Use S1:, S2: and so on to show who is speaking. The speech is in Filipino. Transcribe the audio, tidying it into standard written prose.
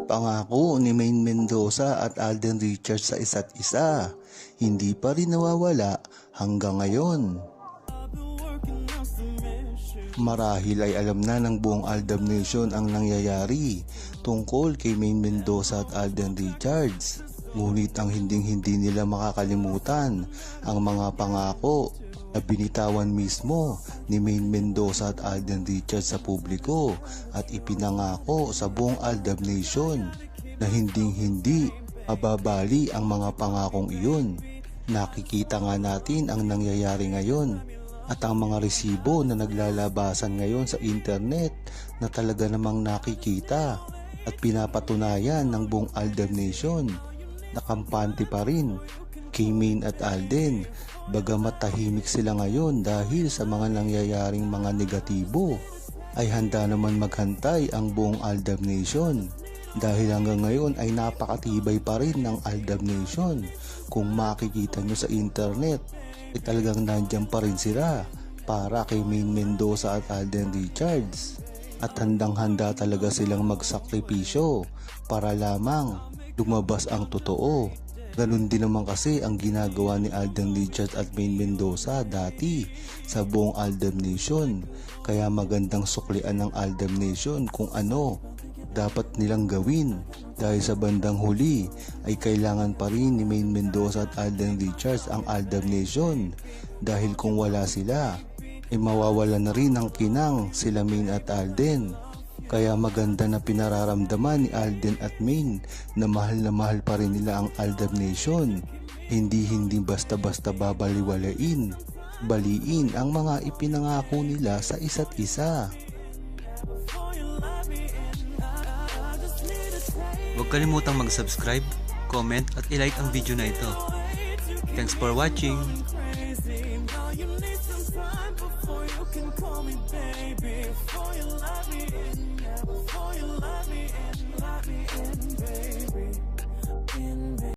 S1: pangako ni Maine Mendoza at Alden Richards sa isa't isa, hindi pa rin nawawala hanggang ngayon. Marahil ay alam na ng buong Aldab Nation ang nangyayari tungkol kay Maine Mendoza at Alden Richards. Ngunit ang hindi nila makakalimutan ang mga pangako na binitawan mismo ni Maine Mendoza at Alden Richards sa publiko at ipinangako sa buong Aldab Nation na hindi mababali ang mga pangakong iyon. Nakikita nga natin ang nangyayari ngayon at ang mga resibo na naglalabasan ngayon sa internet na talaga namang nakikita at pinapatunayan ng buong Aldab Nation na kampante pa rin kay Maine at Alden, bagamat tahimik sila ngayon dahil sa mga nangyayaring mga negatibo, ay handa naman maghantay ang buong Aldab Nation dahil hanggang ngayon ay napakatibay pa rin ng Aldab Nation. Kung makikita nyo sa internet ay talagang nandyan pa rin sila para kay Maine Mendoza at Alden Richards at handang-handa talaga silang magsakripisyo para lamang lumabas ang totoo. Ganun din naman kasi ang ginagawa ni Alden Richards at Maine Mendoza dati sa buong Aldab Nation, kaya magandang suklian ng Aldab Nation kung ano dapat nilang gawin dahil sa bandang huli ay kailangan pa rin ni Maine Mendoza at Alden Richards ang Aldab Nation dahil kung wala sila ay mawawala na rin ng kinang sila Maine at Alden. Kaya maganda na pinararamdaman ni Alden at Maine na mahal pa rin nila ang Aldab Nation. Hindi basta-basta babaliwalain, baliin ang mga ipinangako nila sa isa't isa.
S2: Huwag kalimutang mag-subscribe, comment at i-like ang video na ito. Thanks for watching!